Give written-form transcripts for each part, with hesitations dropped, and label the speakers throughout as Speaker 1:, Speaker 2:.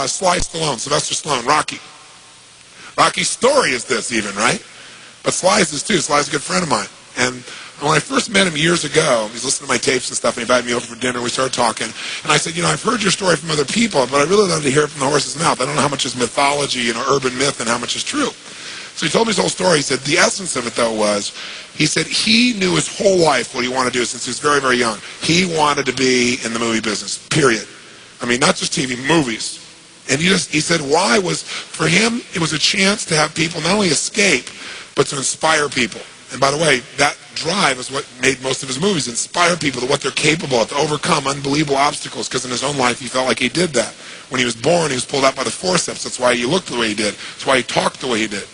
Speaker 1: Sly Stallone, Sylvester Stallone, Rocky. Rocky's story is this even, right? But Sly's is too. Sly's a good friend of mine. And when I first met him years ago, he was listening to my tapes and stuff, and he invited me over for dinner. We started talking. And I said, I've heard your story from other people, but I really love to hear it from the horse's mouth. I don't know how much is mythology, urban myth, and how much is true. So he told me his whole story. He said the essence of it, though, was, he said he knew his whole life what he wanted to do since he was very, very young. He wanted to be in the movie business, period. I mean, not just TV, movies. And he said why was, for him, it was a chance to have people not only escape, but to inspire people. And by the way, that drive is what made most of his movies, inspire people to what they're capable of, to overcome unbelievable obstacles, because in his own life he felt like he did that. When he was born, he was pulled out by the forceps. That's why he looked the way he did. That's why he talked the way he did.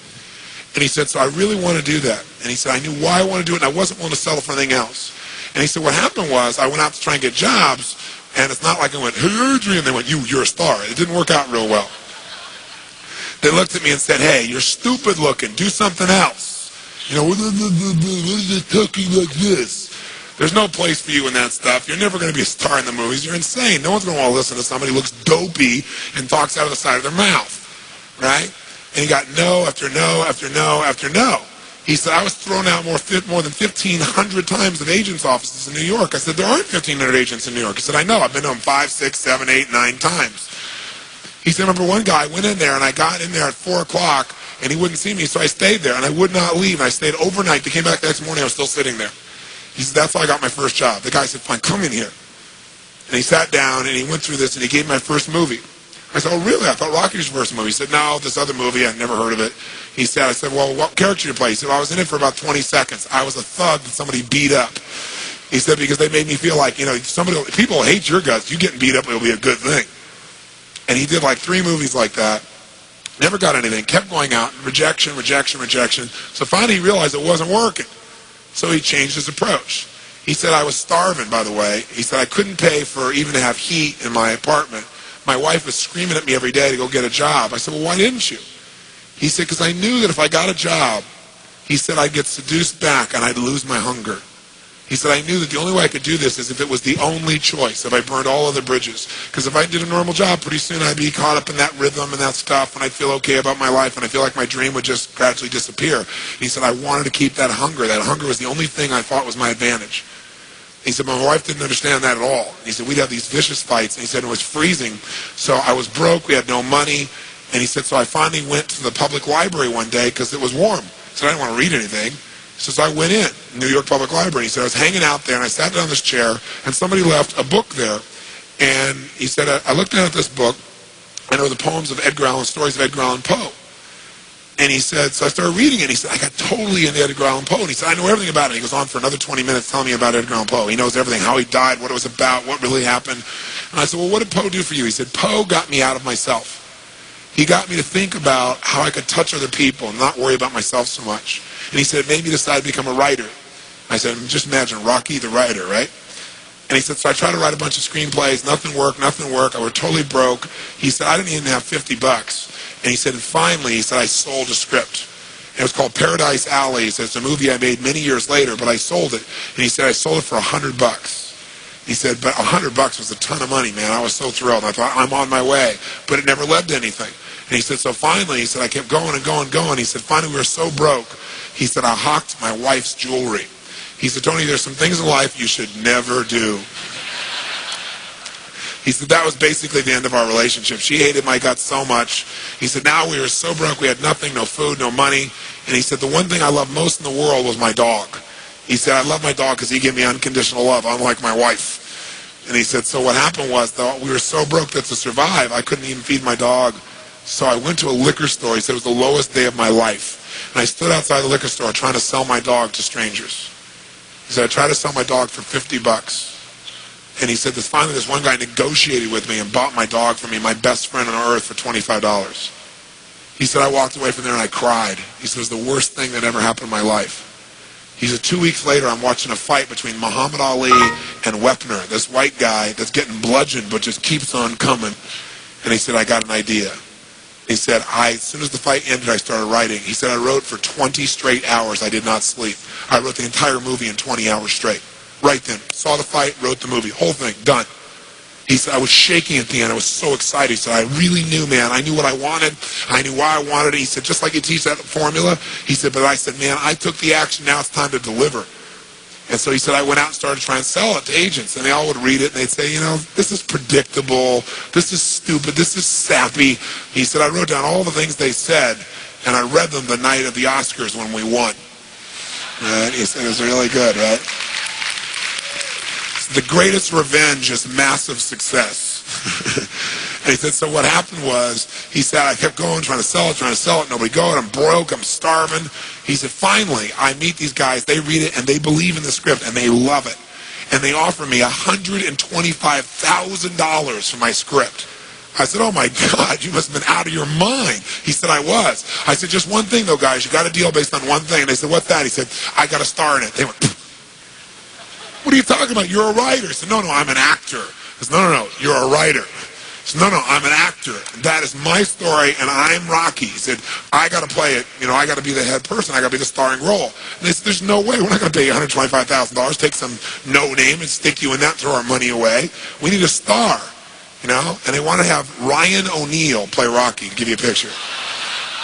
Speaker 1: And he said, so I really want to do that. And he said, I knew why I wanted to do it, and I wasn't willing to settle for anything else. And he said, what happened was, I went out to try and get jobs, and it's not like I went, hey, Adrian, they went, you're a star. It didn't work out real well. They looked at me and said, hey, you're stupid looking. Do something else. What is it talking like this? There's no place for you in that stuff. You're never going to be a star in the movies. You're insane. No one's going to want to listen to somebody who looks dopey and talks out of the side of their mouth. Right? And he got no after no after no after no. He said, I was thrown out more than 1,500 times at agents' offices in New York. I said, there aren't 1,500 agents in New York. He said, I know. I've been to them 5, 6, 7, 8, 9 times. He said, I remember one guy went in there, and I got in there at 4 o'clock, and he wouldn't see me, so I stayed there, and I would not leave. And I stayed overnight. They came back the next morning. I was still sitting there. He said, that's how I got my first job. The guy said, fine, come in here. And he sat down, and he went through this, and he gave me my first movie. I said, oh, really? I thought Rocky was your first movie. He said, no, this other movie, I'd never heard of it. I said, well, what character did you play? He said, well, I was in it for about 20 seconds. I was a thug that somebody beat up. He said, because they made me feel like, people hate your guts. You getting beat up will be a good thing. And he did like 3 movies like that. Never got anything. Kept going out. Rejection, rejection, rejection. So finally he realized it wasn't working. So he changed his approach. He said, I was starving, by the way. He said, I couldn't pay for even to have heat in my apartment. My wife was screaming at me every day to go get a job. I said, well, why didn't you? He said, because I knew that if I got a job, he said, I'd get seduced back and I'd lose my hunger. He said, I knew that the only way I could do this is if it was the only choice, if I burned all other bridges. Because if I did a normal job, pretty soon I'd be caught up in that rhythm and that stuff, and I'd feel okay about my life, and I feel like my dream would just gradually disappear. He said, I wanted to keep that hunger. That hunger was the only thing I thought was my advantage. He said, my wife didn't understand that at all. He said, we'd have these vicious fights, and he said, it was freezing. So I was broke, we had no money, and he said, so I finally went to the public library one day because it was warm. He said, I didn't want to read anything. He said, so I went in, New York Public Library. He said, I was hanging out there, and I sat down in this chair, and somebody left a book there. And he said, I looked down at this book, and it were the poems of Edgar Allan, stories of Edgar Allan Poe. And he said, so I started reading it, and he said, I got totally into Edgar Allan Poe. And he said, I know everything about it. He goes on for another 20 minutes telling me about Edgar Allan Poe. He knows everything, how he died, what it was about, what really happened. And I said, well, what did Poe do for you? He said, Poe got me out of myself. He got me to think about how I could touch other people and not worry about myself so much. And he said, it made me decide to become a writer. I said, just imagine Rocky the writer, right? And he said, so I tried to write a bunch of screenplays. Nothing worked. I was totally broke. He said, I didn't even have $50. And he said, and finally, he said, I sold a script. And it was called Paradise Alley. He said, it's a movie I made many years later, but I sold it. And he said, I sold it for $100. He said, but $100 was a ton of money, man. I was so thrilled. I thought, I'm on my way. But it never led to anything. And he said, so finally, he said, I kept going and going and going. He said, finally, we were so broke. He said, I hawked my wife's jewelry. He said, Tony, there's some things in life you should never do. He said, that was basically the end of our relationship. She hated my guts so much. He said, now we were so broke, we had nothing, no food, no money. And he said, the one thing I loved most in the world was my dog. He said, I love my dog because he gave me unconditional love, unlike my wife. And he said, so what happened was, though, we were so broke that to survive, I couldn't even feed my dog. So I went to a liquor store. He said, it was the lowest day of my life. And I stood outside the liquor store trying to sell my dog to strangers. He said, I tried to sell my dog for $50. And he said, finally this one guy negotiated with me and bought my dog for me, my best friend on earth, for $25. He said, I walked away from there and I cried. He said, it was the worst thing that ever happened in my life. He said, 2 weeks later, I'm watching a fight between Muhammad Ali and Wepner, this white guy that's getting bludgeoned but just keeps on coming. And he said, I got an idea. He said, as soon as the fight ended, I started writing. He said, I wrote for 20 straight hours. I did not sleep. I wrote the entire movie in 20 hours straight. Right then. Saw the fight, wrote the movie. Whole thing, done. He said, I was shaking at the end. I was so excited. He said, I really knew, man. I knew what I wanted. I knew why I wanted it. He said, just like you teach that formula. He said, but I said, man, I took the action. Now it's time to deliver. And so he said, I went out and started trying to sell it to agents. And they all would read it, and they'd say, this is predictable. This is stupid. This is sappy. He said, I wrote down all the things they said, and I read them the night of the Oscars when we won. And he said, it was really good, right? The greatest revenge is massive success. And he said, so what happened was, he said, I kept going, trying to sell it, nobody going, I'm broke, I'm starving. He said, finally, I meet these guys, they read it, and they believe in the script, and they love it. And they offer me $125,000 for my script. I said, oh my God, you must have been out of your mind. He said, I was. I said, just one thing though, guys, you got a deal based on one thing. And they said, what's that? He said, I got a star in it. They went, what are you talking about? You're a writer. He said, no, I'm an actor. He said, no, you're a writer. He said, no, I'm an actor. That is my story, and I'm Rocky. He said, I got to play it. I got to be the head person. I got to be the starring role. And they said, there's no way. We're not going to pay you $125,000, take some no name and stick you in that, throw our money away. We need a star, And they want to have Ryan O'Neal play Rocky, to give you a picture.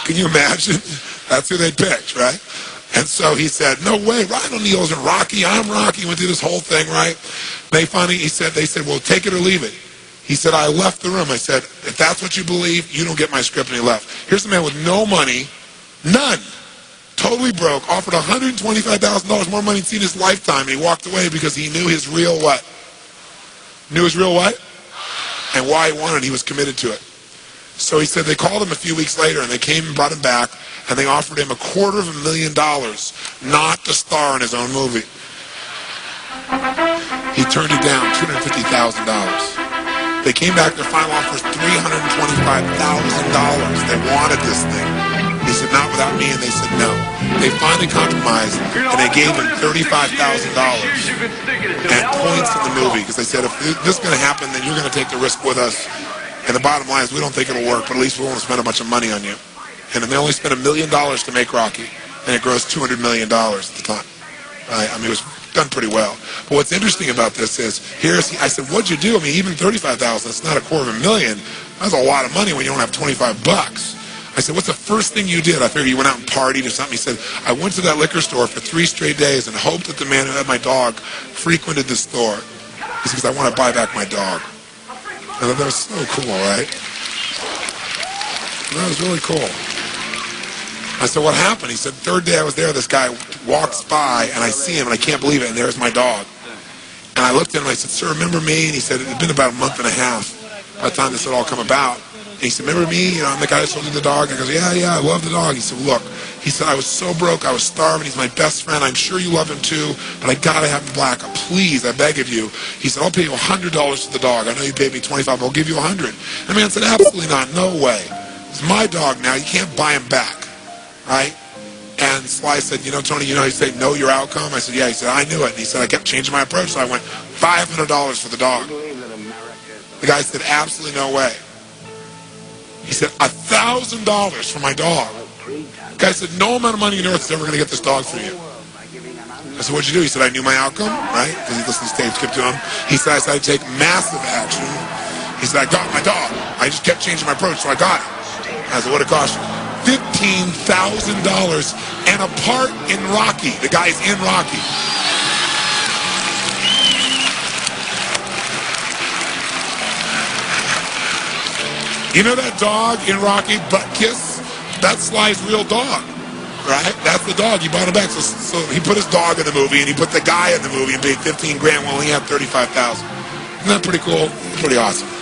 Speaker 1: Can you imagine? That's who they picked, right? And so he said, no way, Ryan O'Neal isn't Rocky, I'm Rocky. Went through this whole thing, right? They said, well, take it or leave it. He said, I left the room. I said, if that's what you believe, you don't get my script. And he left. Here's a man with no money, none, totally broke, offered $125,000 more money than in his lifetime, and he walked away because he knew his real what? Knew his real what? And why he wanted it. He was committed to it. So he said they called him a few weeks later, and they came and brought him back, and they offered him $250,000 not to star in his own movie. He turned it down, $250,000. They came back, their final offer was $325,000. They wanted this thing. He said, not without me, and they said no. They finally compromised, and they gave him $35,000 and points in the movie, because they said, if this is going to happen, then you're going to take the risk with us. And the bottom line is, we don't think it'll work, but at least we won't spend a bunch of money on you. And then they only spent $1 million to make Rocky, and it grossed $200 million at the time. Right? It was done pretty well. But what's interesting about this is, I said, what'd you do? Even $35,000, it's not $250,000. That's a lot of money when you don't have $25. I said, what's the first thing you did? I figured you went out and partied or something. He said, I went to that liquor store for 3 straight days and hoped that the man who had my dog frequented the store. He said, because I want to buy back my dog. I thought that was so cool, right? That was really cool. I said, what happened? He said, third day I was there, this guy walks by, and I see him, and I can't believe it, and there's my dog. And I looked at him, and I said, sir, remember me? And he said, it had been about a month and a half by the time this had all come about. And he said, remember me? I'm the guy that sold you the dog. I goes, yeah, I love the dog. He said, look, he said, I was so broke, I was starving. He's my best friend. I'm sure you love him too, but I got to have him black. Please, I beg of you. He said, I'll pay you $100 for the dog. I know you paid me $25, but I'll give you $100. The man said, absolutely not. No way. It's my dog now. You can't buy him back. Right? And Sly said, Tony, you say, know your outcome? I said, yeah. He said, I knew it. And he said, I kept changing my approach. So I went, $500 for the dog. The guy said, absolutely no way. He said, $1,000 for my dog. The guy said, no amount of money on earth is ever going to get this dog for you. I said, what'd you do? He said, I knew my outcome, right? Because he listened to tapes, kept to him. He said, I decided to take massive action. He said, I got my dog. I just kept changing my approach, so I got it. I said, what it cost you? $15,000 and a part in Rocky. The guy's in Rocky. You know that dog in Rocky, Butt Kiss? That's Sly's real dog, right? That's the dog. He bought him back. So he put his dog in the movie, and he put the guy in the movie and paid $15,000 while he had $35,000. Isn't that pretty cool? Pretty awesome.